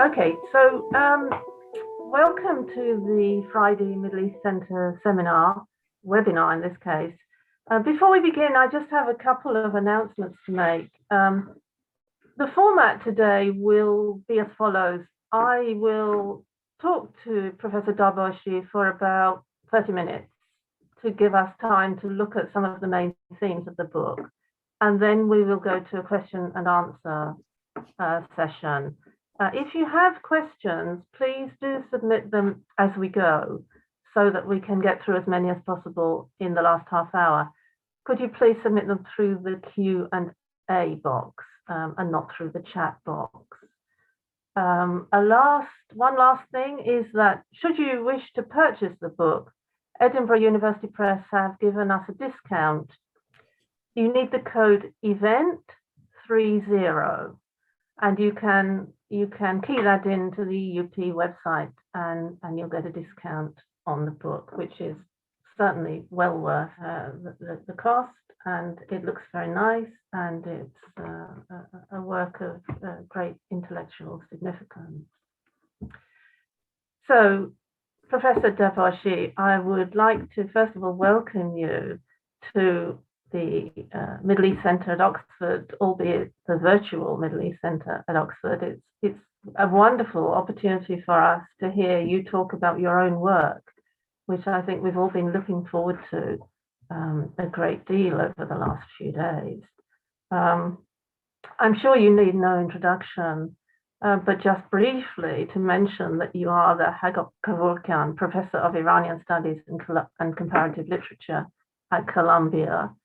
Okay, so welcome to the Friday Middle East Center seminar, webinar in this case. Before we begin, I just have a couple of announcements to make. The format today will be as follows. I will talk to Professor Dabashi for about 30 minutes to give us time to look at some of the main themes of the book. And then we will go to a question and answer session. If you have questions, please do submit them as we go so that we can get through as many as possible in the last half hour. Could you please submit them through the Q&A box and not through the chat box? One last thing is that should you wish to purchase the book, Edinburgh University Press have given us a discount. You need the code EVENT30, and you can key that into the UP website and you'll get a discount on the book, which is certainly well worth the cost, and it looks very nice, and it's a work of great intellectual significance. So, Professor Dabashi, I would like to first of all welcome you to the Middle East Center at Oxford, albeit the virtual Middle East Center at Oxford. It's a wonderful opportunity for us to hear you talk about your own work, which I think we've all been looking forward to a great deal over the last few days. I'm sure you need no introduction, but just briefly to mention that you are the Hagop Kevorkian Professor of Iranian Studies and Comparative Literature at Columbia,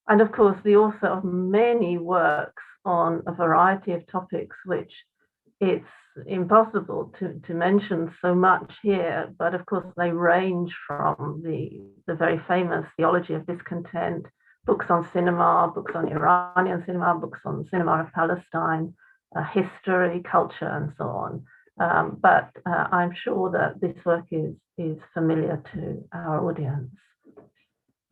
and of course the author of many works on a variety of topics, which it's impossible to mention so much here, but of course they range from the very famous Theology of Discontent, books on cinema, books on Iranian cinema, books on cinema of Palestine, history, culture, and so on. But I'm sure that this work is familiar to our audience.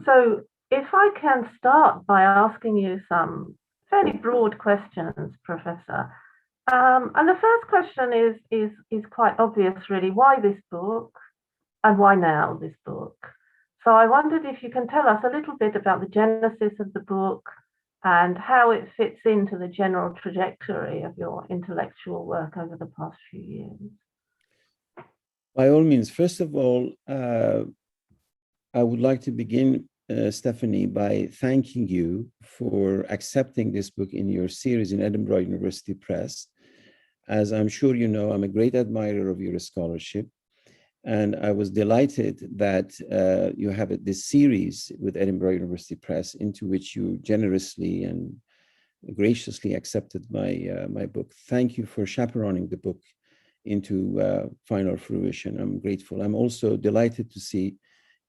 So if I can start by asking you some fairly broad questions, Professor. And the first question is quite obvious, really. Why this book, and why now this book? So I wondered if you can tell us a little bit about the genesis of the book and how it fits into the general trajectory of your intellectual work over the past few years. By all means, first of all, I would like to begin, Stephanie, by thanking you for accepting this book in your series in Edinburgh University Press. As I'm sure you know, I'm a great admirer of your scholarship, and I was delighted that you have this series with Edinburgh University Press, into which you generously and graciously accepted my book. Thank you for chaperoning the book into final fruition. I'm grateful. I'm also delighted to see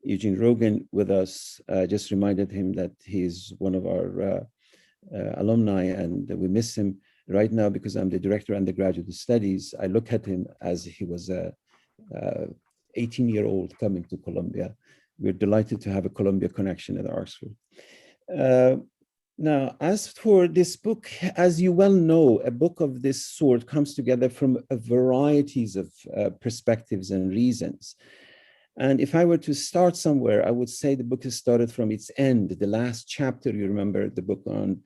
Eugene Rogan with us. I just reminded him that he's one of our alumni, and we miss him right now because I'm the director of undergraduate studies. I look at him as he was a 18-year-old coming to Columbia. We're delighted to have a Columbia connection at Oxford. Now, as for this book, as you well know, a book of this sort comes together from a varieties of perspectives and reasons. And if I were to start somewhere, I would say the book has started from its end. The last chapter, you remember the book on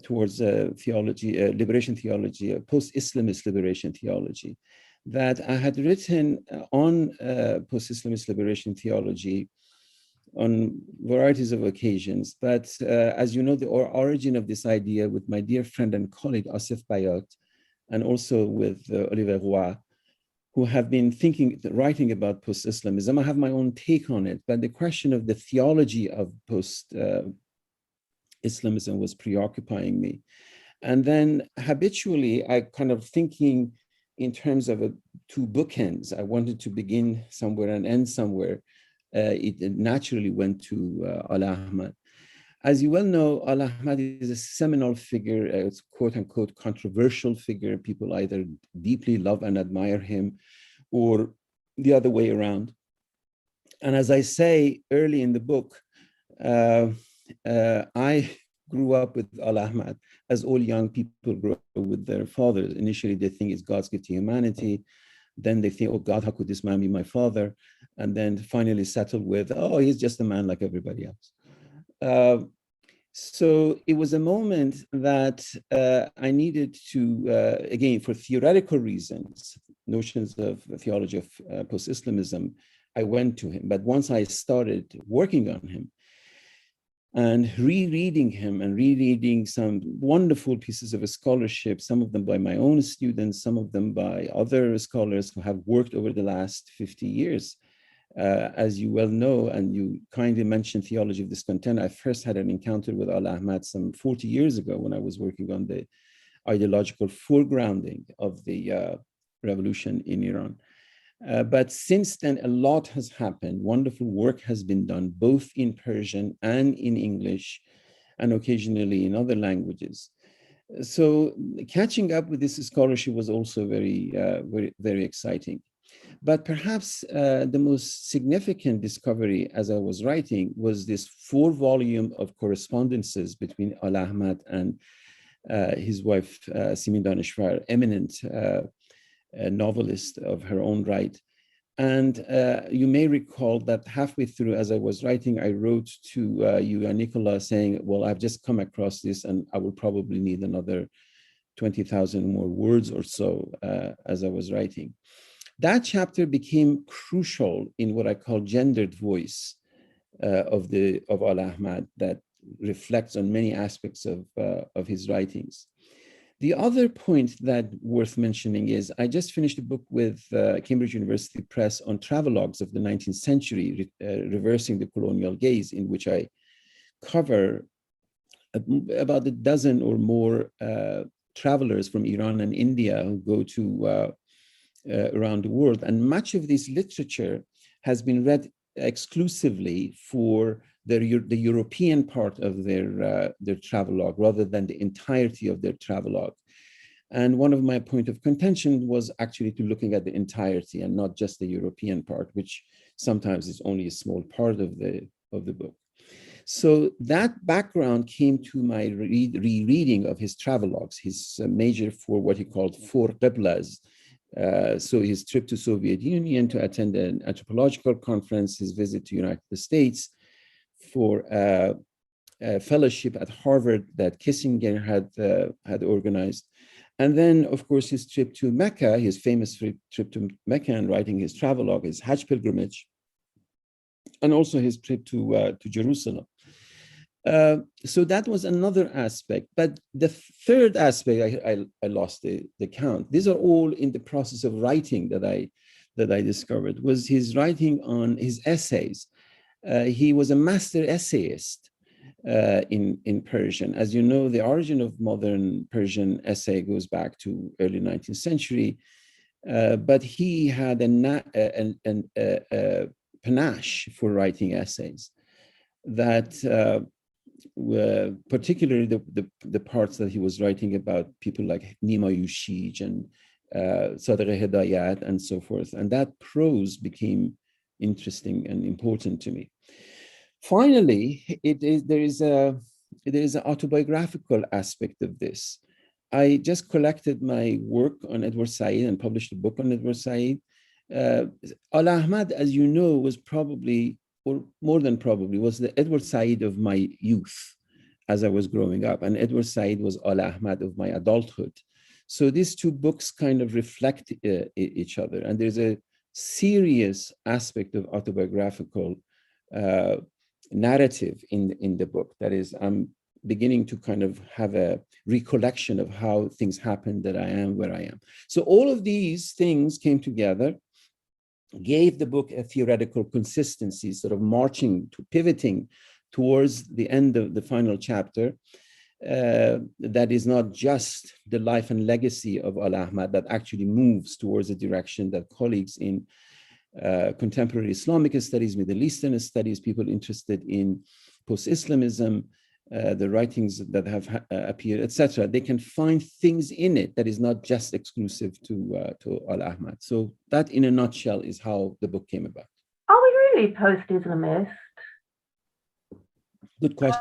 towards theology, liberation theology, post-Islamist liberation theology, that I had written on post-Islamist liberation theology on varieties of occasions. But as you know, the origin of this idea with my dear friend and colleague, Asif Bayat, and also with Olivier Roy, who have been writing about post-Islamism. I have my own take on it, but the question of the theology of post-Islamism was preoccupying me. And then habitually, I kind of thinking in terms of two bookends. I wanted to begin somewhere and end somewhere. It naturally went to Ali Ahmad. As you well know, Ali Ahmad is a seminal figure, a quote-unquote controversial figure. People either deeply love and admire him or the other way around. And as I say early in the book, I grew up with Al Ahmad, as all young people grow up with their fathers. Initially, they think it's God's gift to humanity. Then they think, oh God, how could this man be my father? And then finally settle with, oh, he's just a man like everybody else. So it was a moment that I needed to, again, for theoretical reasons, notions of theology of post-Islamism, I went to him. But once I started working on him and rereading him and rereading some wonderful pieces of scholarship, some of them by my own students, some of them by other scholars who have worked over the last 50 years, as you well know, and you kindly mentioned theology of discontent, I first had an encounter with Ali Ahmad some 40 years ago when I was working on the ideological foregrounding of the revolution in Iran. But since then, a lot has happened. Wonderful work has been done, both in Persian and in English, and occasionally in other languages. So catching up with this scholarship was also very exciting. But perhaps the most significant discovery as I was writing was this 4-volume of correspondences between Ali Ahmad and his wife, Simin Daneshvar, eminent novelist of her own right. And you may recall that halfway through, as I was writing, I wrote to you and Nicola saying, well, I've just come across this and I will probably need another 20,000 more words or so as I was writing. That chapter became crucial in what I call gendered voice of Ali Ahmad that reflects on many aspects of his writings. The other point that worth mentioning is I just finished a book with Cambridge University Press on travelogues of the 19th century, reversing the colonial gaze, in which I cover about a dozen or more travelers from Iran and India who go to around the world. And much of this literature has been read exclusively for the European part of their travelogue rather than the entirety of their travelogue. And one of my point of contention was actually to looking at the entirety and not just the European part, which sometimes is only a small part of the book. So that background came to my rereading of his travelogues, his major for what he called 4 qiblas. So his trip to Soviet Union to attend an anthropological conference, his visit to United States for a fellowship at Harvard that Kissinger had organized. And then, of course, his trip to Mecca, his famous trip to Mecca and writing his travelogue, his Hajj pilgrimage, and also his trip to Jerusalem. So that was another aspect. But the third aspect, I lost the count. These are all in the process of writing that I discovered, was his writing on his essays. He was a master essayist in Persian. As you know, the origin of modern Persian essay goes back to early 19th century. But he had a panache for writing essays that particularly the parts that he was writing about people like Nima Yushij and Sadegh Hidayat and so forth. And that prose became interesting and important to me. Finally, there is an autobiographical aspect of this. I just collected my work on Edward Said and published a book on Edward Said. Ali Ahmad, as you know, was probably, or more than probably, was the Edward Said of my youth as I was growing up. And Edward Said was Ali Ahmad of my adulthood. So these two books kind of reflect each other. And there's a serious aspect of autobiographical narrative in the book. That is, I'm beginning to kind of have a recollection of how things happened that I am where I am. So all of these things came together, gave the book a theoretical consistency, sort of marching to pivoting towards the end of the final chapter. That is not just the life and legacy of Ali Ahmad, that actually moves towards a direction that colleagues in contemporary Islamic studies, Middle Eastern studies, people interested in post-Islamism, the writings that have appeared, etc., they can find things in it that is not just exclusive to Ali Ahmad. So that, in a nutshell, is how the book came about. Are we really post-Islamist? Good question.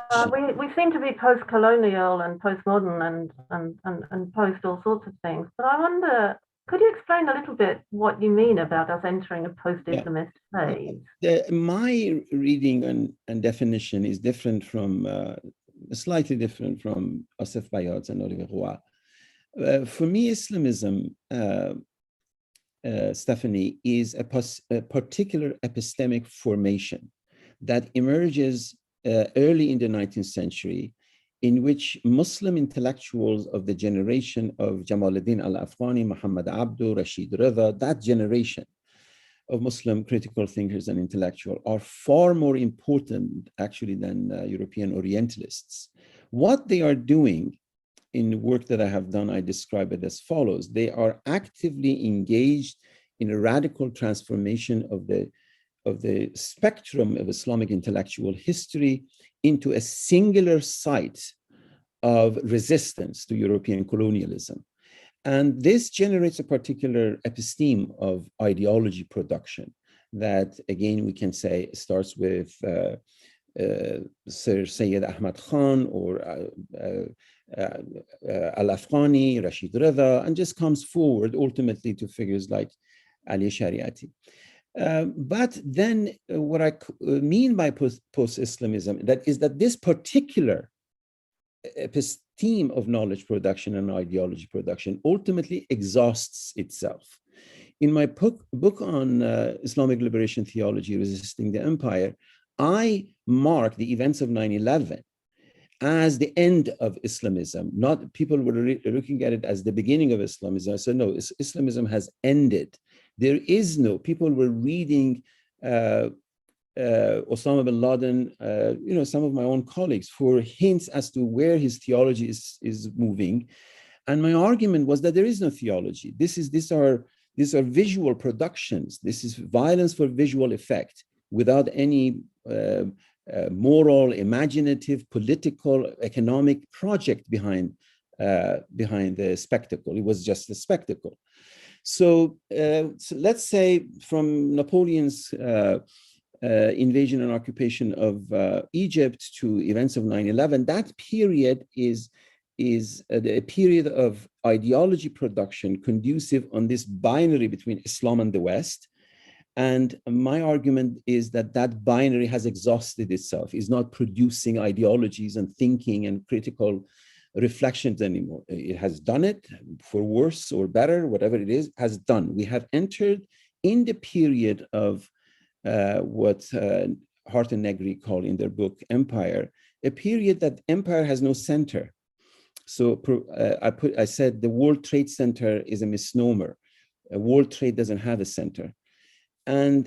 We seem to be post-colonial and postmodern and post all sorts of things. But I wonder, could you explain a little bit what you mean about us entering a post-Islamist phase? My reading and definition is different from, slightly different from Asif Bayat and Olivier Roy. For me, Islamism, Stephanie, is a particular epistemic formation that emerges early in the 19th century, in which Muslim intellectuals of the generation of Jamaluddin al-Afghani, Muhammad Abdu, Rashid Rida, that generation of Muslim critical thinkers and intellectuals are far more important actually than European Orientalists. What they are doing in the work that I have done, I describe it as follows. They are actively engaged in a radical transformation of the spectrum of Islamic intellectual history into a singular site of resistance to European colonialism. And this generates a particular episteme of ideology production that, again, we can say starts with Sir Syed Ahmad Khan or Al-Afghani, Rashid Rida, and just comes forward ultimately to figures like Ali Shariati. But then what I mean by post-Islamism, that is that this particular episteme of knowledge production and ideology production ultimately exhausts itself. In my book on Islamic Liberation Theology, Resisting the Empire, I mark the events of 9/11 as the end of Islamism. Not people were looking at it as the beginning of Islamism. I said, no, Islamism has ended. There is no, people were reading Osama bin Laden, some of my own colleagues for hints as to where his theology is moving. And my argument was that there is no theology. These are visual productions. This is violence for visual effect without any moral, imaginative, political, economic project behind the spectacle. It was just a spectacle. So let's say from Napoleon's invasion and occupation of Egypt to events of 9/11, that period is a period of ideology production conducive on this binary between Islam and the West. And my argument is that that binary has exhausted itself, is not producing ideologies and thinking and critical reflections anymore. It has done it for worse or better, whatever it is, has done. We have entered in the period of what Hart and Negri call in their book Empire, a period that empire has no center. So I said the World Trade Center is a misnomer. World trade doesn't have a center. And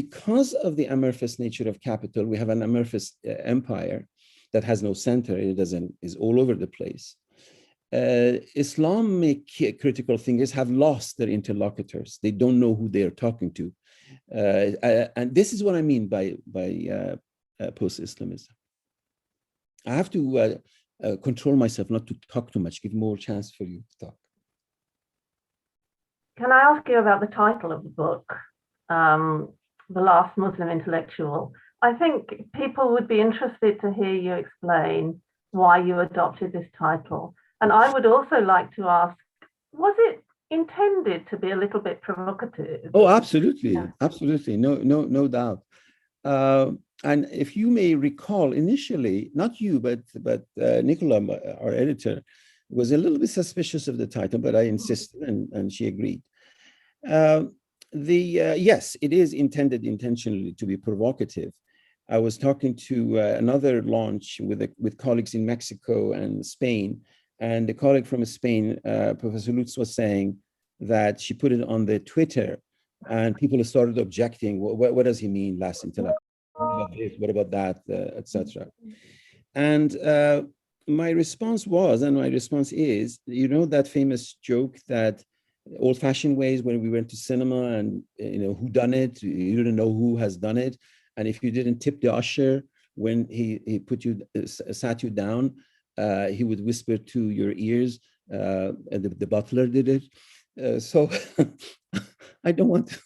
because of the amorphous nature of capital, we have an amorphous empire that has no center. It is all over the place. Islamic critical thinkers have lost their interlocutors. They don't know who they are talking to. And this is what I mean by post-Islamism. I have to control myself not to talk too much, give more chance for you to talk. Can I ask you about the title of the book, The Last Muslim Intellectual? I think people would be interested to hear you explain why you adopted this title. And I would also like to ask, was it intended to be a little bit provocative? Oh, absolutely. Yeah. Absolutely. No doubt. And if you may recall, initially, not you, but Nicola, our editor, was a little bit suspicious of the title, but I insisted and she agreed. Yes, it is intended intentionally to be provocative. I was talking to another launch with colleagues in Mexico and Spain, and the colleague from Spain, Professor Lutz, was saying that she put it on the Twitter, and people started objecting. What does he mean, last intellect? What about this? What about that? Etc. And my response was, and my response is, that famous joke that old-fashioned ways when we went to cinema and who done it, you didn't know who has done it, and if you didn't tip the usher when he sat you down, he would whisper to your ears, the butler did it. So I don't want to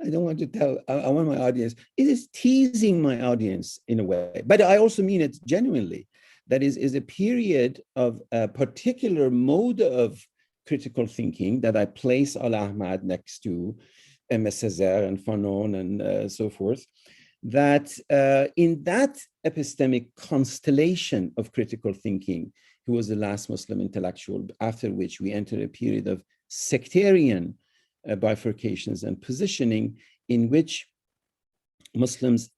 I don't want to tell, I want my audience, it is teasing my audience in a way, but I also mean it genuinely. That is a period of a particular mode of critical thinking that I place Al Ahmad next to Aimé Césaire and Fanon and so forth, that in that epistemic constellation of critical thinking, he was the last Muslim intellectual, after which we entered a period of sectarian bifurcations and positioning in which Muslims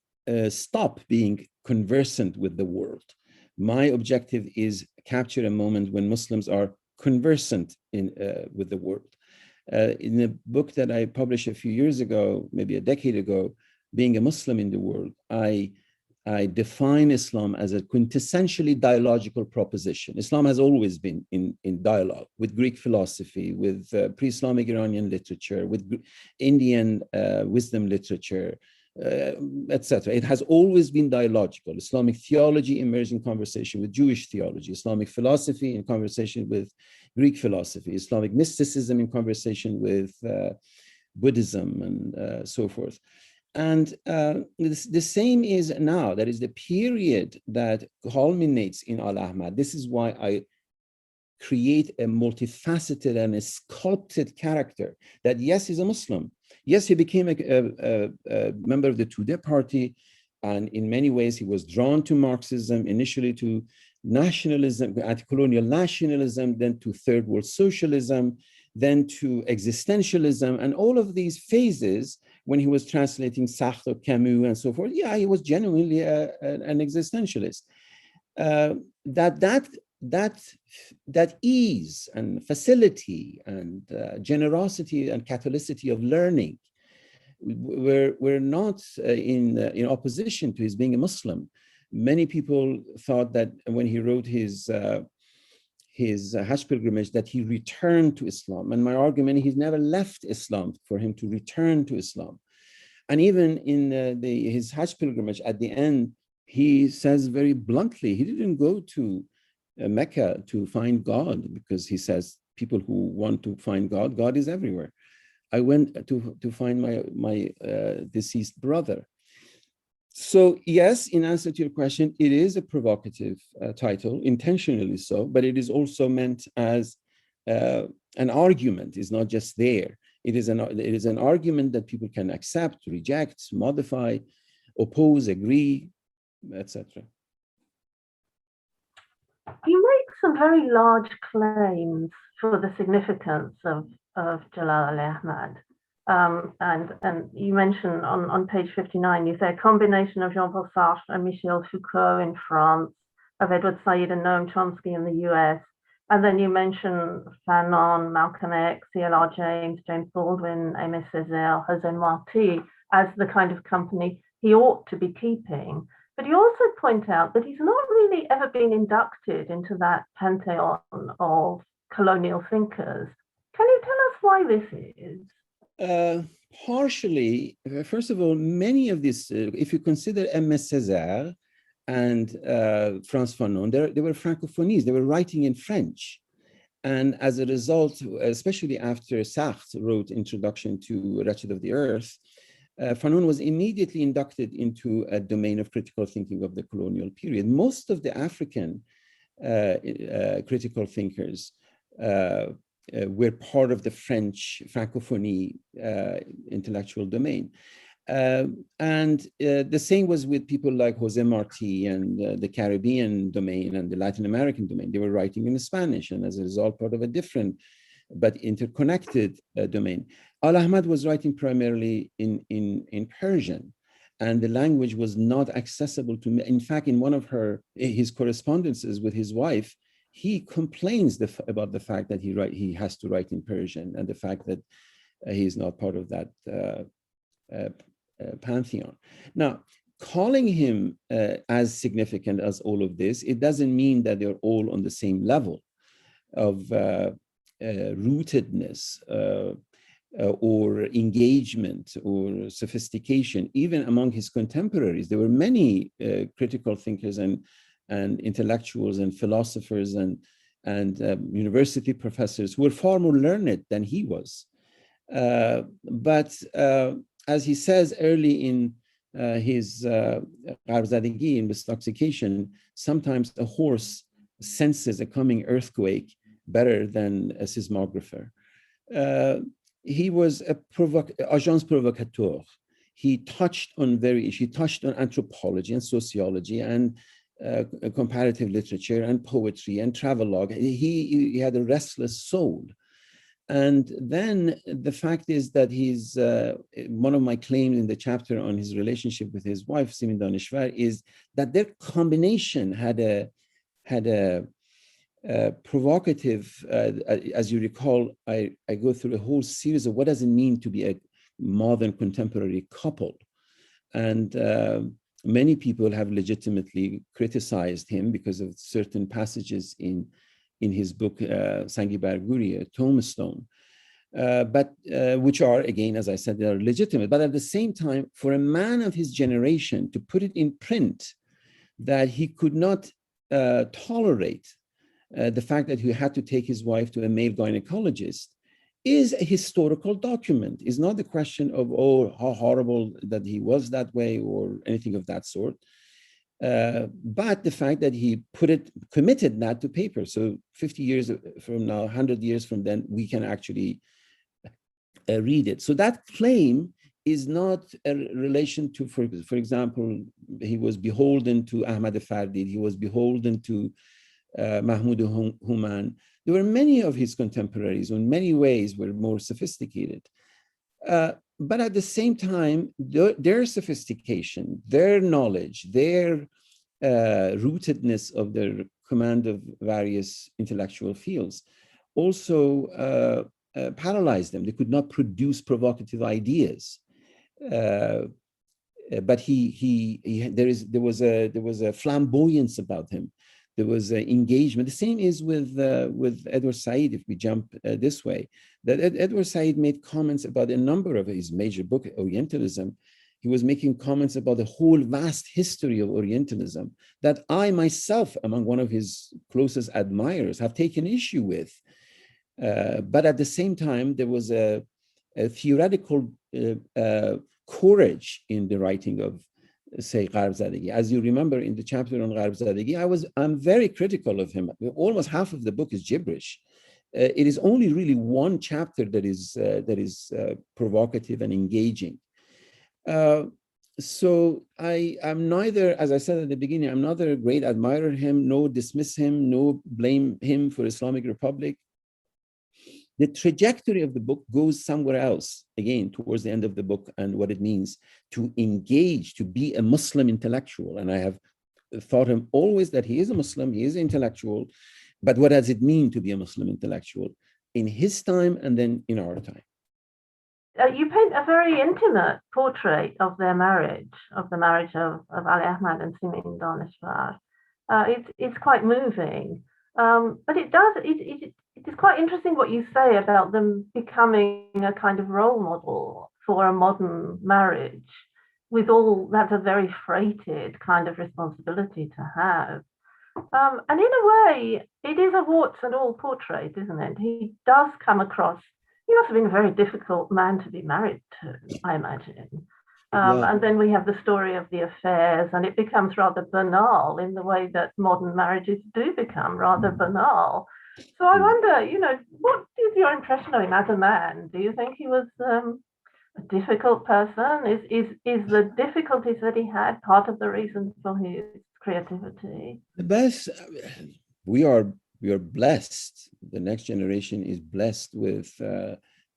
stop being conversant with the world. My objective is capture a moment when Muslims are conversant with the world. In a book that I published a few years ago, maybe a decade ago, Being a Muslim in the World, I define Islam as a quintessentially dialogical proposition. Islam has always been in dialogue with Greek philosophy, with pre-Islamic Iranian literature, with Indian wisdom literature, etc. It has always been dialogical. Islamic theology emerged in conversation with Jewish theology, Islamic philosophy in conversation with Greek philosophy, Islamic mysticism in conversation with Buddhism and so forth. And the same is now. That is the period that culminates in Al Ahmad. This is why I create a multifaceted and a sculpted character that, yes, he's a Muslim. Yes, he became a member of the Tudeh party. And in many ways, he was drawn to Marxism, initially to nationalism, anticolonial nationalism, then to third world socialism, then to existentialism. And all of these phases, when he was translating Sartre, Camus, and so forth, yeah, he was genuinely an existentialist. That ease and facility and generosity and catholicity of learning were not in opposition to his being a Muslim. Many people thought that when he wrote his Hajj pilgrimage, that he returned to Islam. And my argument, he's never left Islam for him to return to Islam. And even in his Hajj pilgrimage, at the end, he says very bluntly, he didn't go to Mecca to find God, because he says people who want to find God, God is everywhere. I went to find my deceased brother. So yes, in answer to your question, it is a provocative title, intentionally so, but it is also meant as an argument. It's not just there. It is an argument that people can accept, reject, modify, oppose, agree, etc. You make some very large claims for the significance of Jalal Al-e Ahmad. And you mention on page 59, you say a combination of Jean-Paul Sartre and Michel Foucault in France, of Edward Said and Noam Chomsky in the US. And then you mention Fanon, Malcolm X, C.L.R. James, James Baldwin, Aimé Césaire, José Martí as the kind of company he ought to be keeping. But you also point out that he's not really ever been inducted into that pantheon of colonial thinkers. Can you tell us why this is? Partially, first of all, many of these, if you consider Aimé Césaire and Frantz Fanon, they were Francophonies, they were writing in French. And as a result, especially after Sartre wrote Introduction to Wretched of the Earth, Fanon was immediately inducted into a domain of critical thinking of the colonial period. Most of the African critical thinkers were part of the French Francophonie intellectual domain. And the same was with people like José Martí and the Caribbean domain and the Latin American domain. They were writing in Spanish, and as a result, part of a different but interconnected domain. Al Ahmad was writing primarily in Persian, and the language was not accessible to me. In fact, in one of his correspondences with his wife, he complains about the fact that he has to write in Persian, and the fact that he is not part of that pantheon. Now, calling him as significant as all of this, it doesn't mean that they're all on the same level of rootedness or engagement or sophistication. Even among his contemporaries, there were many critical thinkers and intellectuals and philosophers and university professors who were far more learned than he was. But as he says early in his Gharzadegi, in Intoxication, sometimes a horse senses a coming earthquake better than a seismographer. He was a agence provocateur. He touched on he touched on anthropology and sociology and comparative literature and poetry and travelogue. He had a restless soul. And then the fact is that he's, one of my claims in the chapter on his relationship with his wife, Simin Daneshvar, is that their combination had a provocative, as you recall, I go through a whole series of what does it mean to be a modern contemporary couple. And many people have legitimately criticized him because of certain passages in his book, Sangi Barguri, Tombstone, but which are, again, as I said, they are legitimate. But at the same time, for a man of his generation to put it in print that he could not tolerate the fact that he had to take his wife to a male gynecologist is a historical document. It's not the question of, oh, how horrible that he was that way or anything of that sort. But the fact that he committed that to paper. So 50 years from now, 100 years from then, we can actually read it. So that claim is not a relation to, for example, he was beholden to Ahmad Fardid, he was beholden to Mahmoud Human. There were many of his contemporaries who in many ways were more sophisticated. But at the same time, their sophistication, their knowledge, their rootedness of their command of various intellectual fields also paralyzed them. They could not produce provocative ideas. But there was a flamboyance about him. There was an engagement. The same is with Edward Said, if we jump this way, that Edward Said made comments about a number of his major book, Orientalism. He was making comments about the whole vast history of Orientalism that I myself, among one of his closest admirers, have taken issue with. But at the same time, there was a theoretical courage in the writing of, say, Gharzadegi. As you remember in the chapter on Gharzadegi, I'm very critical of him. Almost half of the book is gibberish. It is only really one chapter that is provocative and engaging. So I'm neither, as I said at the beginning, I'm neither a great admirer of him, no dismiss him, no blame him for Islamic Republic. The trajectory of the book goes somewhere else, again, towards the end of the book and what it means to engage, to be a Muslim intellectual. And I have thought him always that he is a Muslim, he is an intellectual, but what does it mean to be a Muslim intellectual in his time and then in our time? You paint a very intimate portrait of their marriage, of the marriage of Ali Ahmad and Simin Daneshvar. It's quite moving, but it is quite interesting what you say about them becoming a kind of role model for a modern marriage, with all that's a very freighted kind of responsibility to have. And in a way, it is a warts and all portrait, isn't it? He does come across. He must have been a very difficult man to be married to, I imagine. And then we have the story of the affairs, and it becomes rather banal in the way that modern marriages do become rather banal. So I wonder, what is your impression of him as a man? Do you think he was a difficult person? Is the difficulties that he had part of the reason for his creativity? The best, we are blessed. The next generation is blessed with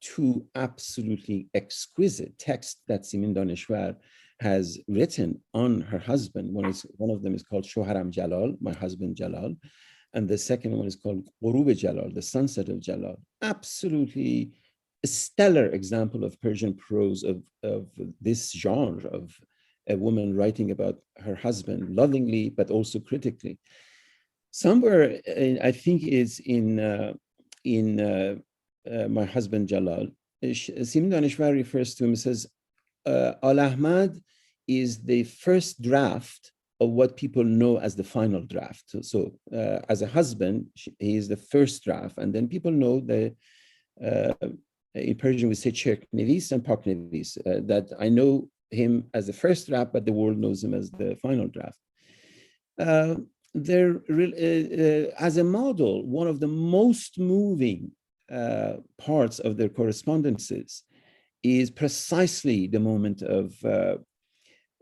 two absolutely exquisite texts that Simin Daneshvar has written on her husband. One of them is called Shoharam Jalal, my husband Jalal, and the second one is called Ghurub Jalal, the sunset of Jalal. Absolutely a stellar example of Persian prose of this genre of a woman writing about her husband lovingly, but also critically. Somewhere, I think is in my husband Jalal, Simin Daneshvar refers to him and says, Al Ahmad is the first draft of what people know as the final draft. So as a husband, he is the first draft, and then people know in Persian we say Cherknevis and Paknevis, that I know him as the first draft, but the world knows him as the final draft. As a model, one of the most moving parts of their correspondences is precisely the moment of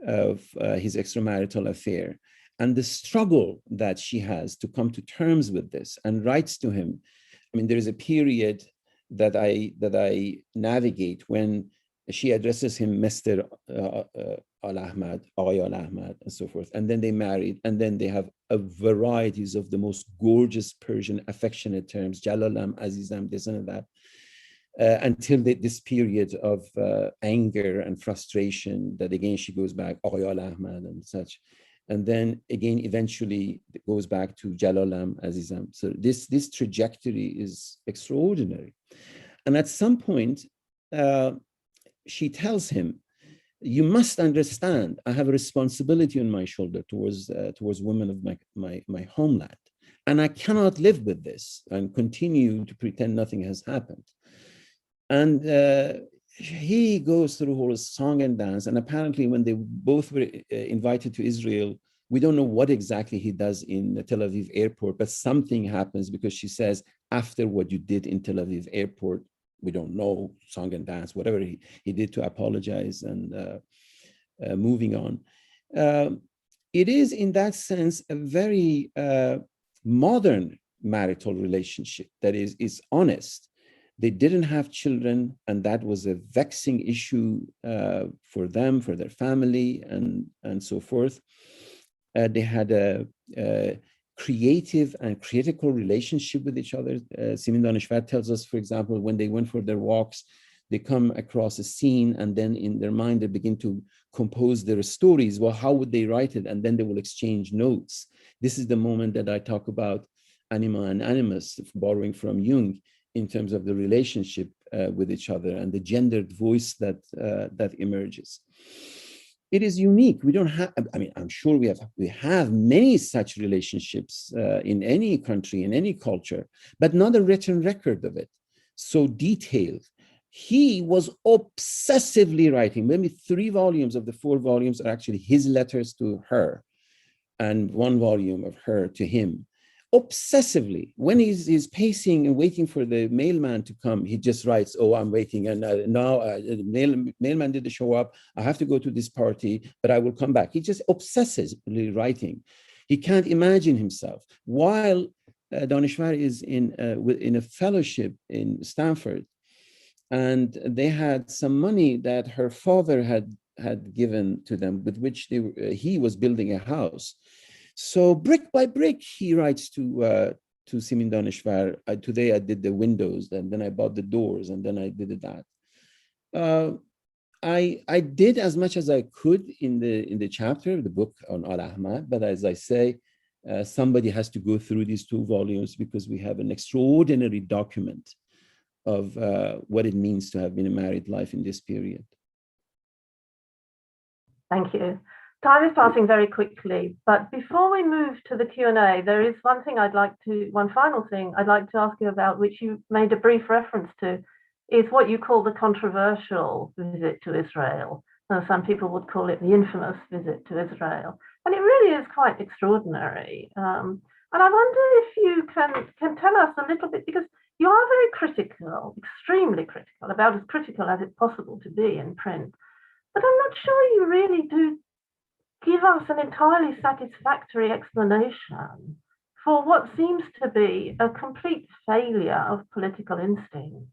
his extramarital affair and the struggle that she has to come to terms with this, and writes to him. I mean, there is a period that I navigate when she addresses him Mr. Al-Ahmad, Al-Ahmad, and so forth. And then they married, and then they have a varieties of the most gorgeous Persian affectionate terms, Jalalam, Azizam, this and that, until this period of anger and frustration that again she goes back, Al-Ahmad and such. And then again, eventually it goes back to Jalalam, Azizam. So this trajectory is extraordinary. And at some point, she tells him, you must understand, I have a responsibility on my shoulder towards women of my homeland. And I cannot live with this and continue to pretend nothing has happened. And he goes through a whole song and dance. And apparently when they both were invited to Israel, we don't know what exactly he does in the Tel Aviv airport, but something happens because she says, after what you did in Tel Aviv airport, we don't know, song and dance, whatever he did to apologize and moving on. It is in that sense a very modern marital relationship that is honest. They didn't have children, and that was a vexing issue for them, for their family, and so forth. They had a creative and critical relationship with each other. Simin Daneshvar tells us, for example, when they went for their walks, they come across a scene, and then in their mind, they begin to compose their stories. Well, how would they write it? And then they will exchange notes. This is the moment that I talk about anima and animus, borrowing from Jung, in terms of the relationship with each other and the gendered voice that emerges. It is unique. We don't have, I mean, I'm sure we have many such relationships in any country, in any culture, but not a written record of it, so detailed. He was obsessively writing. Maybe 3 volumes of the 4 volumes are actually his letters to her, and 1 volume of her to him. Obsessively, when he's pacing and waiting for the mailman to come, he just writes, oh, I'm waiting, and now the mailman didn't show up, I have to go to this party, but I will come back. He just obsessively writing. He can't imagine himself. While Daneshvar is in a fellowship in Stanford, and they had some money that her father had given to them, with which he was building a house. So brick by brick, he writes to Simin Daneshvar, today I did the windows, and then I bought the doors, and then I did that. I did as much as I could in the chapter, the book on Al-Ahmad, but as I say, somebody has to go through these 2 volumes because we have an extraordinary document of what it means to have been a married life in this period. Thank you. Time is passing very quickly, but before we move to the Q&A, there is one final thing I'd like to ask you about, which you made a brief reference to, is what you call the controversial visit to Israel. Some people would call it the infamous visit to Israel. And it really is quite extraordinary. And I wonder if you can tell us a little bit, because you are very critical, extremely critical, about as critical as it's possible to be in print. But I'm not sure you really do give us an entirely satisfactory explanation for what seems to be a complete failure of political instinct.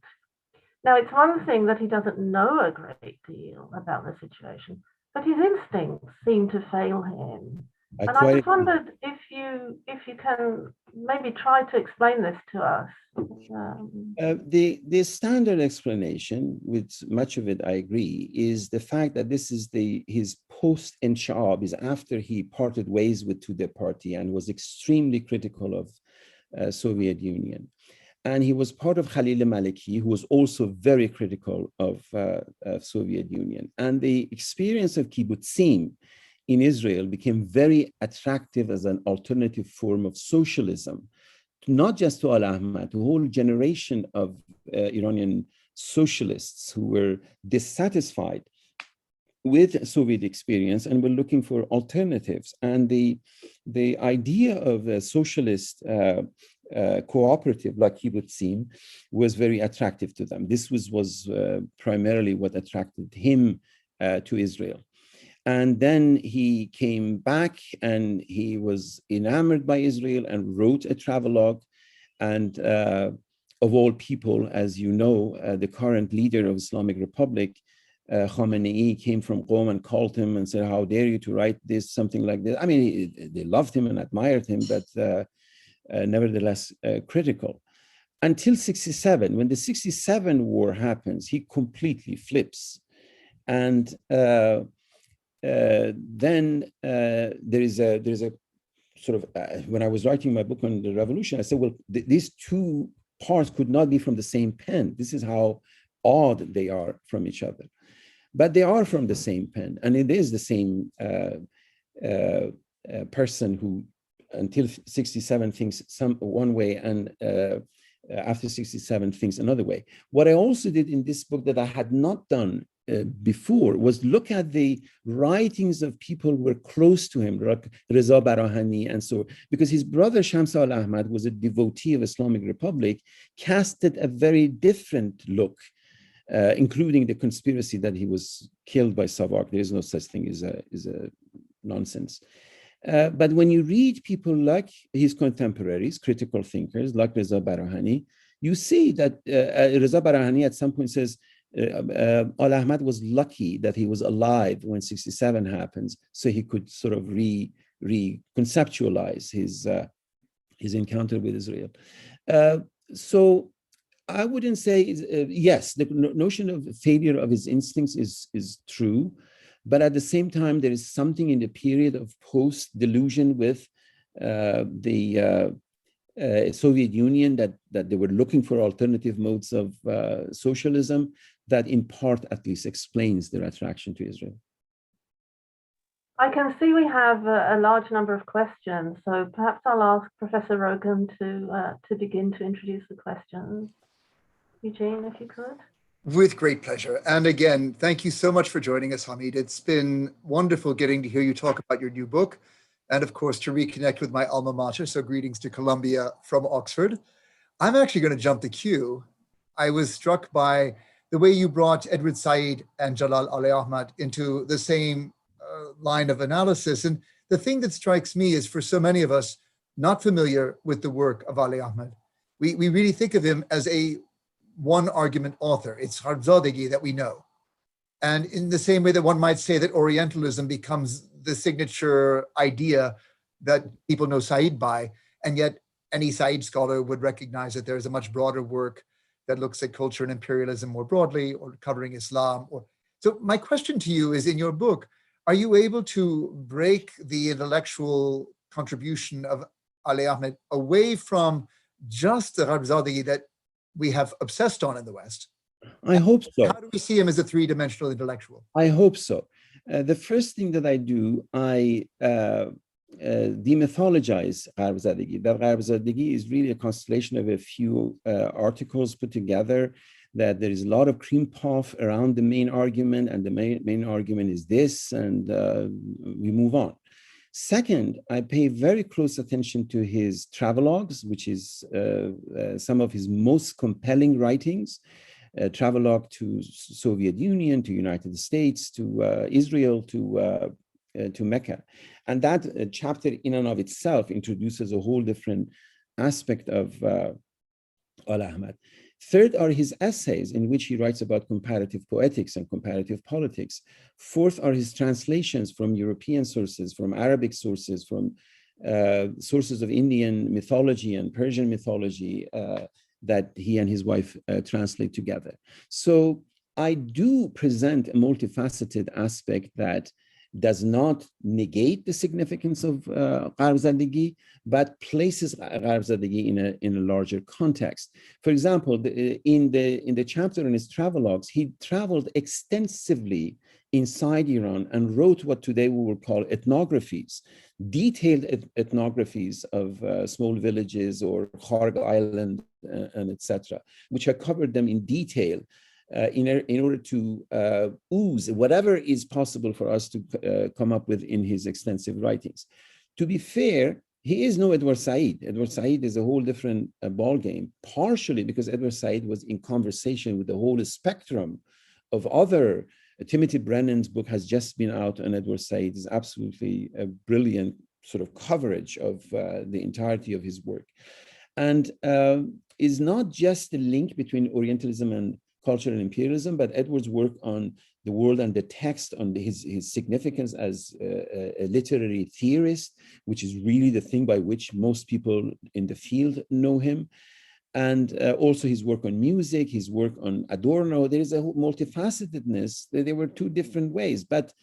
Now, it's one thing that he doesn't know a great deal about the situation, but his instincts seem to fail him. And I just wondered if you can maybe try to explain this to us. The standard explanation, with much of it I agree, is the fact that this is his post-Insha'ab, is after he parted ways with Tudeh party and was extremely critical of Soviet Union. And he was part of Khalil Maliki, who was also very critical of Soviet Union. And the experience of kibbutzim in Israel became very attractive as an alternative form of socialism, not just to Al-Ahmad, to a whole generation of Iranian socialists who were dissatisfied with Soviet experience and were looking for alternatives. And the idea of a socialist cooperative, like he would seem, was very attractive to them. This was primarily what attracted him to Israel. And then he came back and he was enamored by Israel and wrote a travelogue. And of all people, as you know, the current leader of Islamic Republic, Khamenei, came from Qom and called him and said, how dare you to write this, something like this. I mean, they loved him and admired him, but nevertheless critical. Until 67, when the 67 war happens, he completely flips. And then there is a sort of, when I was writing my book on the revolution, I said, well, these two parts could not be from the same pen. This is how odd they are from each other. But they are from the same pen, and it is the same person who, until 67, thinks one way, and after 67 thinks another way. What I also did in this book that I had not done before was look at the writings of people who were close to him, like Reza Barahani and so, because his brother Jalal Al-e Ahmad was a devotee of Islamic Republic, casted a very different look, including the conspiracy that he was killed by Savak. There is no such thing as a nonsense. But when you read people like his contemporaries, critical thinkers like Reza Barahani, you see that Reza Barahani at some point says, Al-Ahmad was lucky that he was alive when 67 happens, so he could sort of reconceptualize his encounter with Israel. So I wouldn't say, yes, the notion of failure of his instincts is true, but at the same time, there is something in the period of post-delusion with the Soviet Union that they were looking for alternative modes of socialism that in part at least explains their attraction to Israel. I can see we have a large number of questions, so perhaps I'll ask Professor Rogan to begin to introduce the questions. Eugene, if you could. With great pleasure. And again, thank you so much for joining us, Hamid. It's been wonderful getting to hear you talk about your new book, and of course, to reconnect with my alma mater. So greetings to Columbia from Oxford. I'm actually going to jump the queue. I was struck by the way you brought Edward Said and Jalal Al-e Ahmad into the same line of analysis. And the thing that strikes me is, for so many of us not familiar with the work of Ali Ahmad, we really think of him as a one argument author. It's Kharzadegi that we know. And in the same way that one might say that Orientalism becomes the signature idea that people know Said by, and yet any Said scholar would recognize that there is a much broader work that looks at culture and imperialism more broadly, or covering Islam. So my question to you is, in your book, are you able to break the intellectual contribution of Ali Ahmad away from just the Kharzadegi that we have obsessed on in the West? I hope so. How do we see him as a three-dimensional intellectual? I hope so. The first thing that I do, I demythologize Kharzadegi. That Kharzadegi is really a constellation of a few articles put together, that there is a lot of cream puff around the main argument, and the main argument is this, and we move on. Second, I pay very close attention to his travelogues, which is some of his most compelling writings. Travelogue to Soviet Union, to United States, to Israel, to Mecca. And that chapter in and of itself introduces a whole different aspect of Al-Ahmad. Third are his essays, in which he writes about comparative poetics and comparative politics. Fourth are his translations from European sources, from Arabic sources, from sources of Indian mythology and Persian mythology that he and his wife translate together. So I do present a multifaceted aspect that does not negate the significance of Kharzadegi, but places Kharzadegi in a larger context. For example, in the chapter on his travelogues, he traveled extensively inside Iran and wrote what today we will call ethnographies, detailed ethnographies of small villages or Kharg Island and etc., which have covered them in detail. in order to ooze whatever is possible for us to come up with in his extensive writings. To be fair, he is no Edward Said. Edward Said is a whole different ballgame, partially because Edward Said was in conversation with the whole spectrum of other. Timothy Brennan's book has just been out on Edward Said. Is absolutely a brilliant sort of coverage of the entirety of his work. And is not just the link between Orientalism and cultural imperialism, but Edward's work on the world and the text, on his significance as a literary theorist, which is really the thing by which most people in the field know him. And also his work on music, his work on Adorno. There is a multifacetedness. There were two different ways, but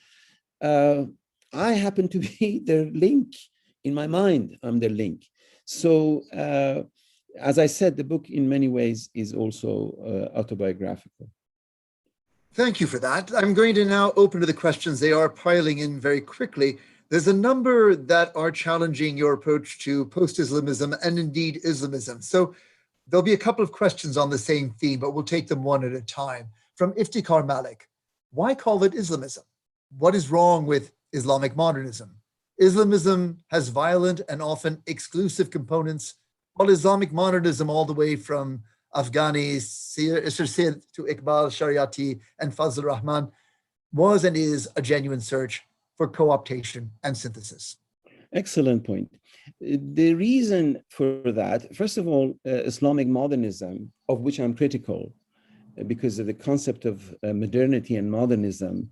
I happen to be their link in my mind. I'm their link. So as I said, the book in many ways is also autobiographical. Thank you for that. I'm going to now open to the questions. They are piling in very quickly. There's a number that are challenging your approach to post-Islamism and indeed Islamism. So there'll be a couple of questions on the same theme, but we'll take them one at a time. From Iftikhar Malik, why call it Islamism? What is wrong with Islamic modernism? Islamism has violent and often exclusive components, while Islamic modernism, all the way from Afghani Sir to Iqbal Shariati and Fazl Rahman, was and is a genuine search for co-optation and synthesis. Excellent point. The reason for that, first of all, Islamic modernism, of which I'm critical, because of the concept of modernity and modernism,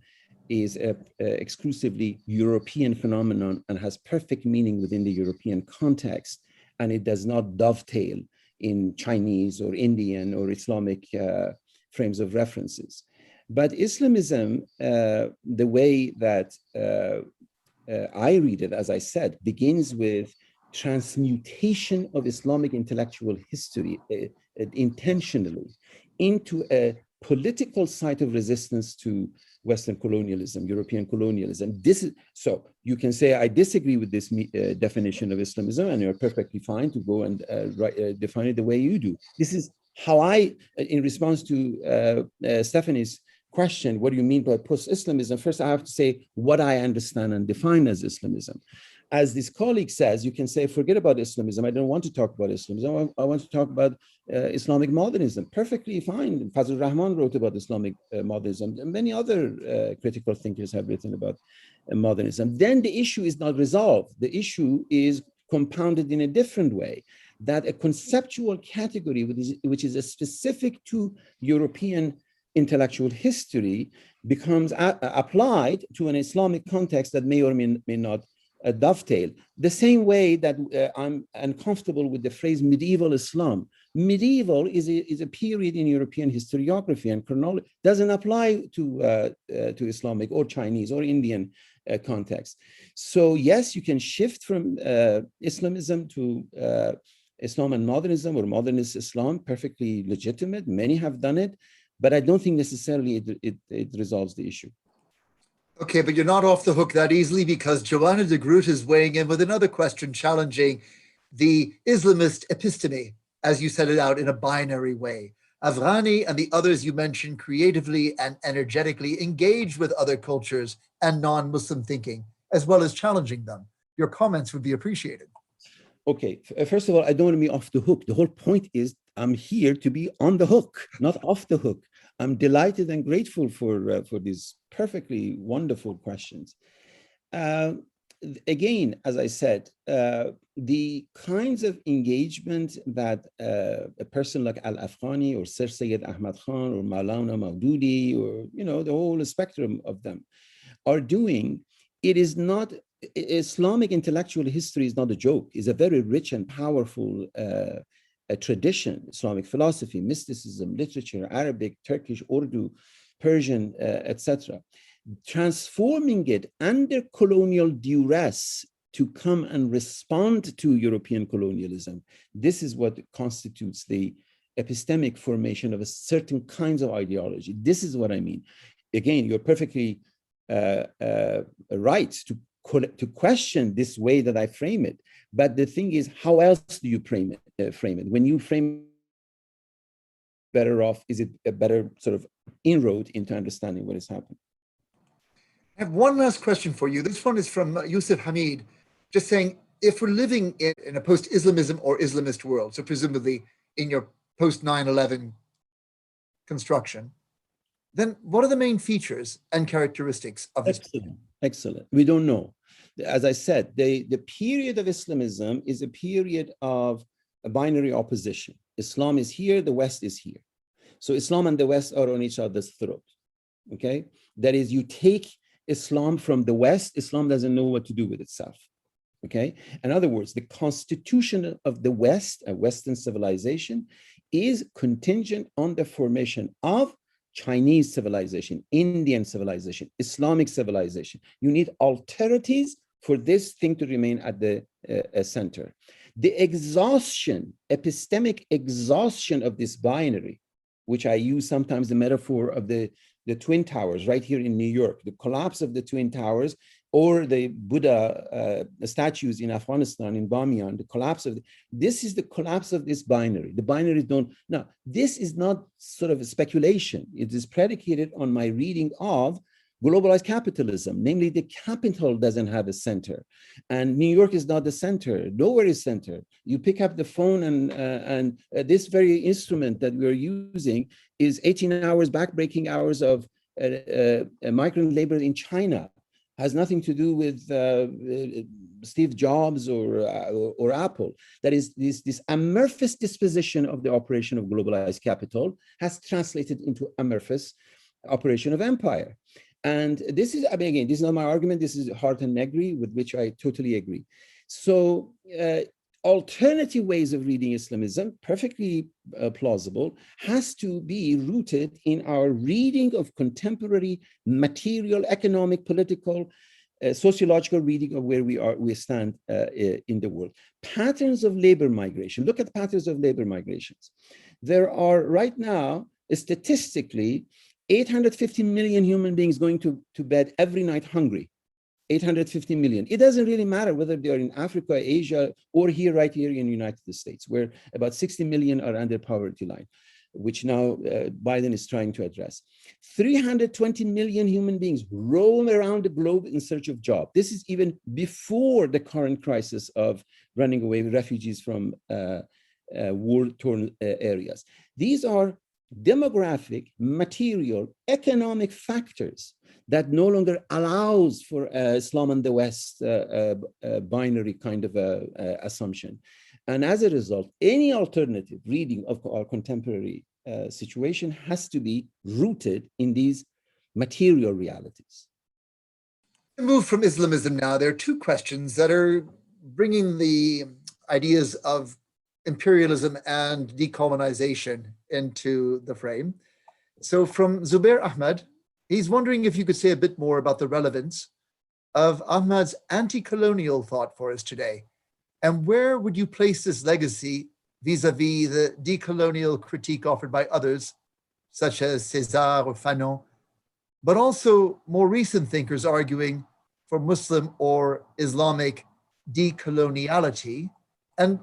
is a exclusively European phenomenon and has perfect meaning within the European context, and it does not dovetail in Chinese or Indian or Islamic frames of references. But Islamism, the way that I read it, as I said, begins with transmutation of Islamic intellectual history intentionally into a political site of resistance to Western colonialism, European colonialism. This is, so you can say, I disagree with this definition of Islamism, and you're perfectly fine to go and define it the way you do. This is how I, in response to Stephanie's question, what do you mean by post-Islamism? First, I have to say what I understand and define as Islamism. As this colleague says, you can say, forget about Islamism. I don't want to talk about Islamism. I want to talk about Islamic modernism. Perfectly fine. Fazl Rahman wrote about Islamic modernism. And many other critical thinkers have written about modernism. Then the issue is not resolved. The issue is compounded in a different way, that a conceptual category which is specific to European intellectual history becomes applied to an Islamic context that may or may not dovetail. The same way that I'm uncomfortable with the phrase medieval Islam. Medieval is a period in European historiography, and chronology doesn't apply to Islamic or Chinese or Indian context. So yes, you can shift from Islamism to Islam and modernism, or modernist Islam, perfectly legitimate. Many have done it, but I don't think necessarily it resolves the issue. Okay, but you're not off the hook that easily, because Joanna de Groot is weighing in with another question challenging the Islamist episteme, as you set it out in a binary way. Afghani and the others you mentioned creatively and energetically engage with other cultures and non-Muslim thinking, as well as challenging them. Your comments would be appreciated. Okay, first of all, I don't want to be off the hook. The whole point is I'm here to be on the hook, not off the hook. I'm delighted and grateful for these perfectly wonderful questions. Again, as I said, the kinds of engagement that a person like Al-Afghani or Sir Syed Ahmad Khan or Maulana Maududi, or the whole spectrum of them are doing, it is not, Islamic intellectual history is not a joke. It's a very rich and powerful a tradition, Islamic philosophy, mysticism, literature, Arabic, Turkish, Urdu, Persian, etc. Transforming it under colonial duress to come and respond to European colonialism. This is what constitutes the epistemic formation of a certain kinds of ideology. This is what I mean. Again, you're perfectly right to question this way that I frame it. But the thing is, how else do you frame it? When you frame better off? Is it a better sort of inroad into understanding what is happening? I have one last question for you. This one is from Yusuf Hamid, just saying, if we're living in a post-Islamism or Islamist world, so presumably in your post-9/11 construction, then what are the main features and characteristics of this? Excellent. We don't know. As I said, the period of Islamism is a period of a binary opposition. Islam is here, the West is here. So Islam and the West are on each other's throat. Okay? That is, you take Islam from the West, Islam doesn't know what to do with itself. Okay? In other words, the constitution of the West, a Western civilization, is contingent on the formation of Chinese civilization, Indian civilization, Islamic civilization. You need alternatives for this thing to remain at the center. The exhaustion, epistemic exhaustion of this binary, which I use sometimes the metaphor of the Twin Towers right here in New York, the collapse of the Twin Towers, or the Buddha statues in Afghanistan, in Bamiyan, the collapse of, this is the collapse of this binary. The binaries don't, now, this is not sort of a speculation. It is predicated on my reading of globalized capitalism, namely the capital doesn't have a center. And New York is not the center, nowhere is center. You pick up the phone and this very instrument that we're using is 18 hours, backbreaking hours of migrant labor in China. Has nothing to do with Steve Jobs or Apple. That is, this amorphous disposition of the operation of globalized capital has translated into amorphous operation of empire. And this is, I mean, again, this is not my argument. This is Hart and Negri, with which I totally agree. So alternative ways of reading Islamism, perfectly plausible, has to be rooted in our reading of contemporary material, economic, political, sociological reading of where we stand in the world. Patterns of labor migration. Look at the patterns of labor migrations. There are right now, statistically, 850 million human beings going to bed every night hungry. 850 million. It doesn't really matter whether they are in Africa, Asia, or here, right here in the United States, where about 60 million are under poverty line, which now Biden is trying to address. 320 million human beings roam around the globe in search of jobs. This is even before the current crisis of running away with refugees from war-torn areas. These are demographic, material, economic factors that no longer allows for Islam and the West binary kind of assumption. And as a result, any alternative reading of our contemporary situation has to be rooted in these material realities. To move from Islamism now, there are two questions that are bringing the ideas of imperialism and decolonization into the frame. So from Zubair Ahmad, he's wondering if you could say a bit more about the relevance of Ahmad's anti-colonial thought for us today. And where would you place this legacy vis-a-vis the decolonial critique offered by others, such as César or Fanon, but also more recent thinkers arguing for Muslim or Islamic decoloniality? And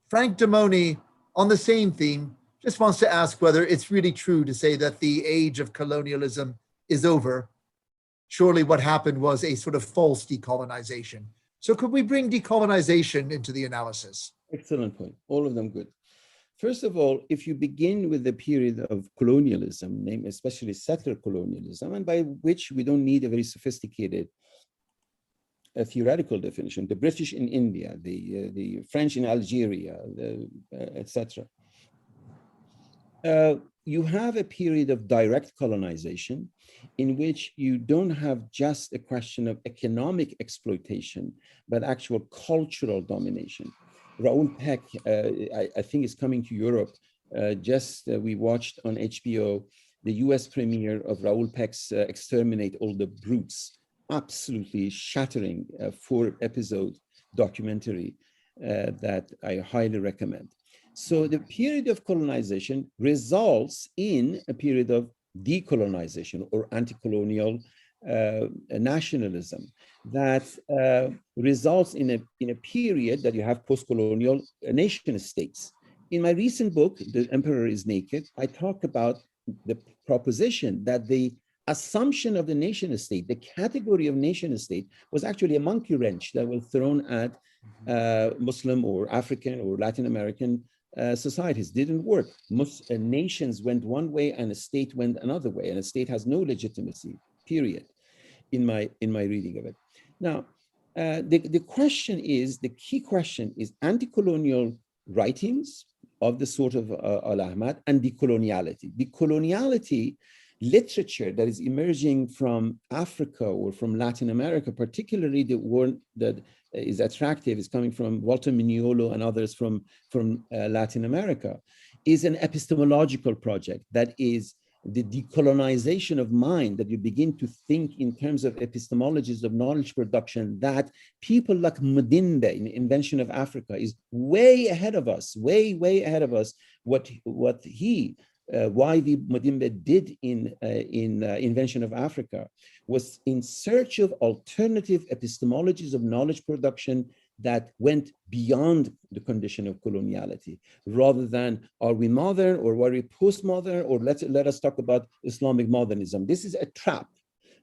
Frank Damoni, on the same theme, just wants to ask whether it's really true to say that the age of colonialism is over. Surely what happened was a sort of false decolonization. So could we bring decolonization into the analysis? Excellent point. All of them good. First of all, if you begin with the period of colonialism, especially settler colonialism, and by which we don't need a very sophisticated theoretical definition, the British in India, the French in Algeria, etc. You have a period of direct colonization in which you don't have just a question of economic exploitation, but actual cultural domination. Raoul Peck, I think, is coming to Europe. We watched on HBO the US premiere of Raoul Peck's Exterminate All the Brutes, absolutely shattering 4-episode documentary that I highly recommend. So the period of colonization results in a period of decolonization or anti-colonial nationalism that results in a period that you have post-colonial nation states in my recent book, The Emperor is Naked, I talk about the proposition that the assumption of the nation state, the category of nation state, was actually a monkey wrench that was thrown at Muslim or African or Latin American societies. Didn't work. Most nations went one way and a state went another way, and a state has no legitimacy, period, in my reading of it. Now, the question is, the key question is anti-colonial writings of the sort of Al-Ahmad and decoloniality. Decoloniality literature that is emerging from Africa or from Latin America, particularly the one that is attractive, is coming from Walter Mignolo and others from Latin America, is an epistemological project that is the decolonization of mind, that you begin to think in terms of epistemologies of knowledge production, that people like Mudimbe in Invention of Africa is way ahead of us, way ahead of us. What Y.V. Mudimbe did in Invention of Africa was in search of alternative epistemologies of knowledge production that went beyond the condition of coloniality, rather than are we modern or are we postmodern, or let us talk about Islamic modernism. This is a trap.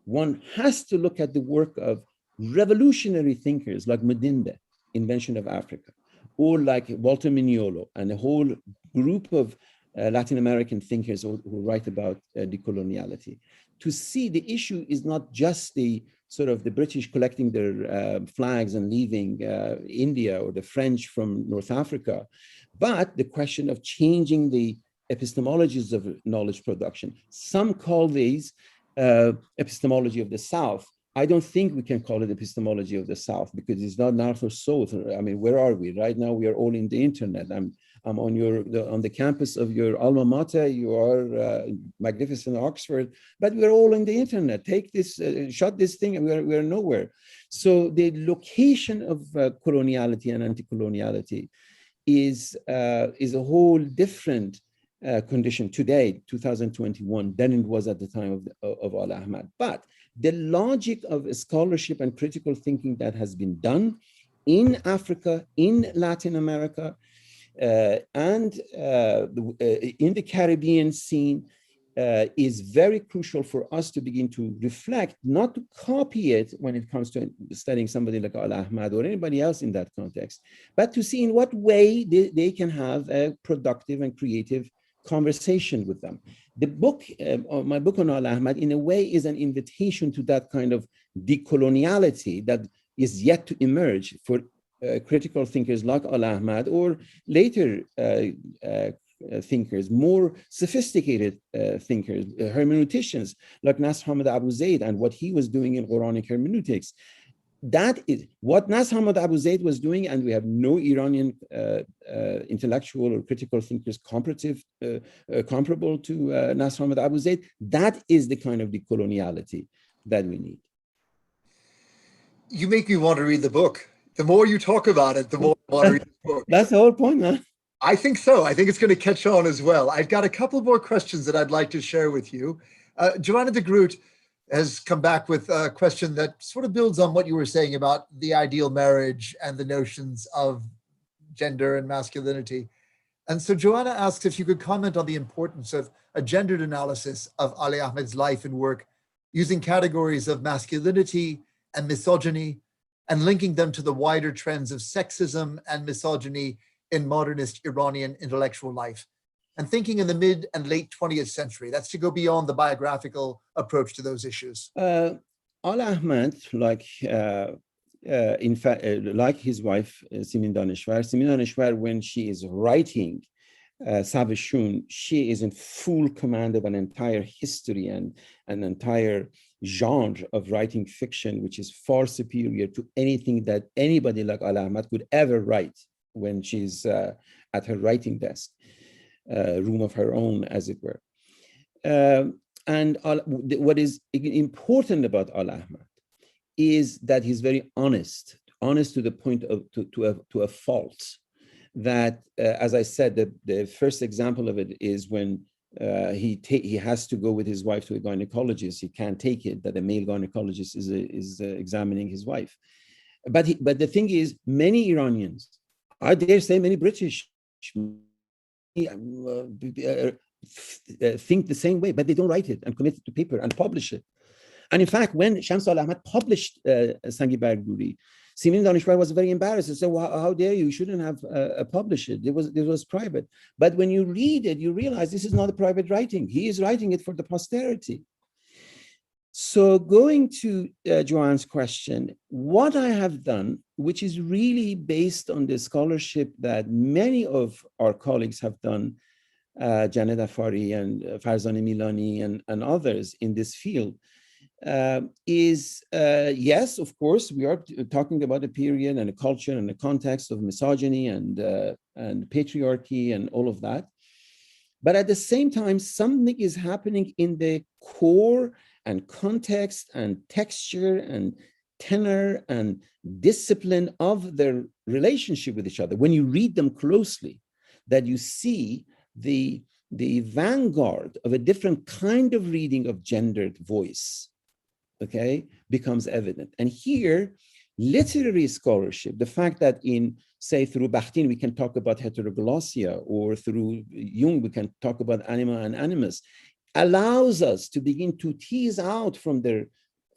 One has to look at the work of revolutionary thinkers like Mudimbe, Invention of Africa, or like Walter Mignolo and a whole group of Latin American thinkers who write about decoloniality, to see the issue is not just the sort of the British collecting their flags and leaving India, or the French from North Africa, but the question of changing the epistemologies of knowledge production. Some call these epistemology of the South. I don't think we can call it epistemology of the South, because it's not North or South. I mean, where are we? Right now, we are all in the internet. I'm on the campus of your alma mater. You are magnificent Oxford, but we're all on the internet. Take this, shut this thing, and we're nowhere. So the location of coloniality and anti-coloniality is a whole different condition today, 2021, than it was at the time of Ali Ahmad. But the logic of scholarship and critical thinking that has been done in Africa, in Latin America, and in the Caribbean scene is very crucial for us to begin to reflect, not to copy it when it comes to studying somebody like Ali Ahmad or anybody else in that context, but to see in what way they can have a productive and creative conversation with them. The book, my book on Ali Ahmad, in a way is an invitation to that kind of decoloniality that is yet to emerge for critical thinkers like Ali Ahmad, or later thinkers, more sophisticated thinkers, hermeneuticians like Nasr Hamid Abu Zaid and what he was doing in Quranic hermeneutics. That is what Nasr Hamid Abu Zaid was doing, and we have no Iranian intellectual or critical thinkers comparable to Nasr Hamid Abu Zaid. That is the kind of decoloniality that we need. You make me want to read the book. The more you talk about it, the more I want to read the book. That's the whole point, man. I think so. I think it's going to catch on as well. I've got a couple more questions that I'd like to share with you. Joanna de Groot has come back with a question that sort of builds on what you were saying about the ideal marriage and the notions of gender and masculinity. And so Joanna asks if you could comment on the importance of a gendered analysis of Ali Ahmad's life and work, using categories of masculinity and misogyny, and linking them to the wider trends of sexism and misogyny in modernist Iranian intellectual life, and thinking in the mid and late 20th century. That's to go beyond the biographical approach to those issues. Ali Ahmad, like in fact, like his wife, Simin Daneshvar, when she is writing Savashun, she is in full command of an entire history and an entire genre of writing fiction, which is far superior to anything that anybody like Ali Ahmad could ever write when she's at her writing desk, room of her own, as it were. And what is important about Ali Ahmad is that he's very honest to the point of to a fault. That, as I said, the first example of it is when he has to go with his wife to a gynecologist. He can't take it that a male gynecologist is examining his wife. But the thing is, many Iranians, I dare say many British think the same way, but they don't write it and commit it to paper and publish it. And in fact, when Shams al-Ahmad published Sangi Barguri, Simin Daneshvar was very embarrassed and said, well, how dare you? You shouldn't have published it. It was private. But when you read it, you realize this is not a private writing. He is writing it for the posterity. So going to Joanne's question, what I have done, which is really based on the scholarship that many of our colleagues have done, Janet Afari and Farzaneh Milani and others in this field, is yes, of course, we are talking about a period and a culture and a context of misogyny and patriarchy and all of that. But at the same time, something is happening in the core and context and texture and tenor and discipline of their relationship with each other. When you read them closely, that you see the vanguard of a different kind of reading of gendered voice, okay, becomes evident. And here, literary scholarship, the fact that say through Bakhtin, we can talk about heteroglossia, or through Jung, we can talk about anima and animus, allows us to begin to tease out from their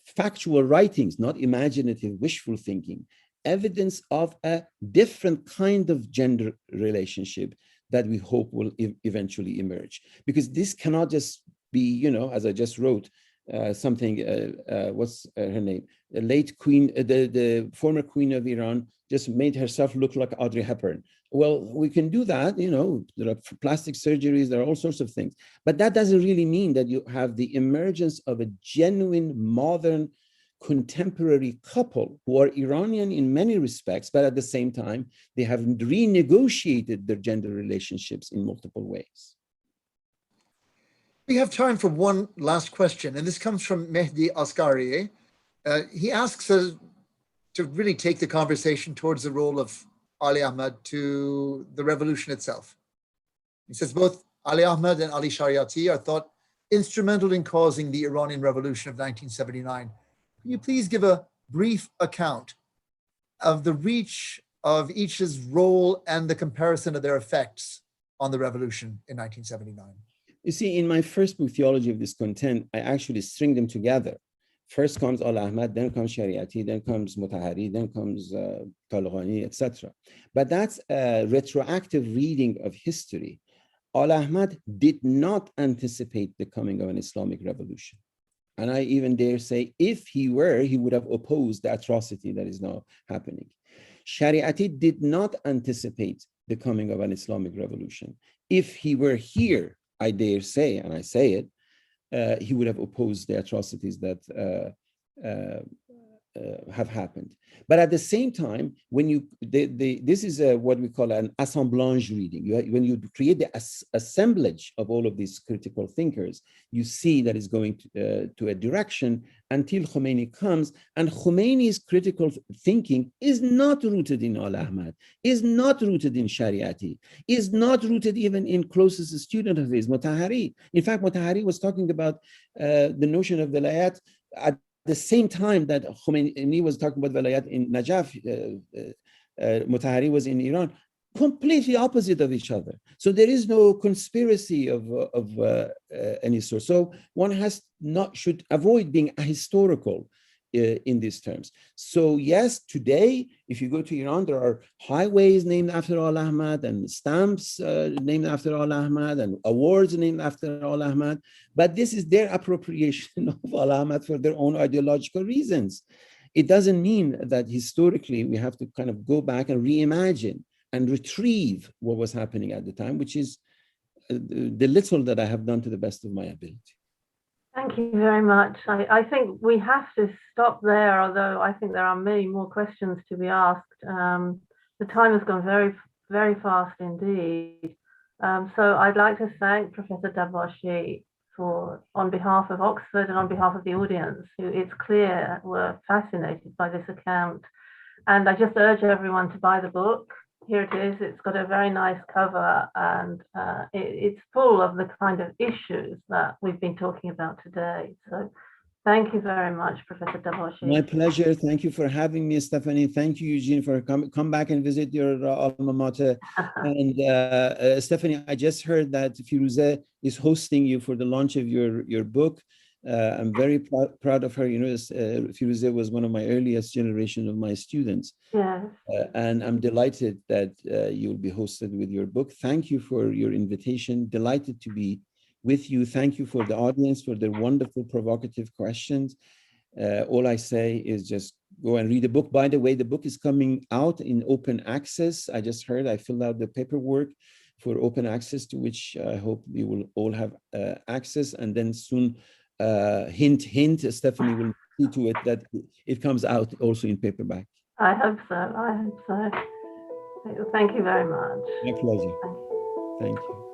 factual writings, not imaginative, wishful thinking, evidence of a different kind of gender relationship that we hope will eventually emerge. Because this cannot just be, as I just wrote, something, what's her name? The late queen, the former queen of Iran just made herself look like Audrey Hepburn. Well, we can do that, there are plastic surgeries, there are all sorts of things. But that doesn't really mean that you have the emergence of a genuine, modern, contemporary couple who are Iranian in many respects, but at the same time, they have renegotiated their gender relationships in multiple ways. We have time for one last question, and this comes from Mehdi Asghari. He asks us to really take the conversation towards the role of Ali Ahmad to the revolution itself. He says both Ali Ahmad and Ali Shariati are thought instrumental in causing the Iranian Revolution of 1979. Can you please give a brief account of the reach of each's role and the comparison of their effects on the revolution in 1979? You see, in my first book, Theology of Discontent, I actually string them together. First comes Al Ahmad, then comes Shariati, then comes Mutahari, then comes Talghani, etc. But that's a retroactive reading of history. Al Ahmad did not anticipate the coming of an Islamic revolution. And I even dare say, if he were, he would have opposed the atrocity that is now happening. Shariati did not anticipate the coming of an Islamic revolution. If he were here, I dare say, and I say it, he would have opposed the atrocities that have happened. But at the same time, when this is what we call an assemblage reading. When you create the assemblage of all of these critical thinkers, you see that it's going to a direction until Khomeini comes. And Khomeini's critical thinking is not rooted in Al Ahmad, is not rooted in Shariati, is not rooted even in closest student of his, Mutahari. In fact, Mutahari was talking about the notion of vilayat at the same time that Khomeini was talking about vilayat in Najaf, Mutahari was in Iran, completely opposite of each other. So there is no conspiracy of any sort. So one should avoid being ahistorical in these terms. So yes, today, if you go to Iran, there are highways named after Al Ahmad and stamps named after Al Ahmad and awards named after Al Ahmad. But this is their appropriation of Al Ahmad for their own ideological reasons. It doesn't mean that historically we have to kind of go back and reimagine and retrieve what was happening at the time, which is the little that I have done to the best of my ability. Thank you very much. I think we have to stop there, although I think there are many more questions to be asked. The time has gone very, very fast indeed. So I'd like to thank Professor Dabashi on behalf of Oxford and on behalf of the audience, who it's clear were fascinated by this account. And I just urge everyone to buy the book. Here it is. It's got a very nice cover, and it's full of the kind of issues that we've been talking about today. So Thank you very much, Professor Dabashi. My pleasure. Thank you for having me, Stephanie. Thank you, Eugene, for come back and visit your alma mater. And Stephanie, I just heard that Firuze is hosting you for the launch of your book. I'm very proud of her. You know, Firuze was one of my earliest generation of my students. Yes. And I'm delighted that you'll be hosted with your book. Thank you for your invitation. Delighted to be with you. Thank you for the audience for their wonderful, provocative questions. All I say is just go and read the book. By the way, the book is coming out in open access. I just heard I filled out the paperwork for open access, to which I hope we will all have access. And then soon, hint, Stephanie will see to it that it comes out also in paperback. I hope so. I hope so. Thank you very much. My pleasure. Thank you.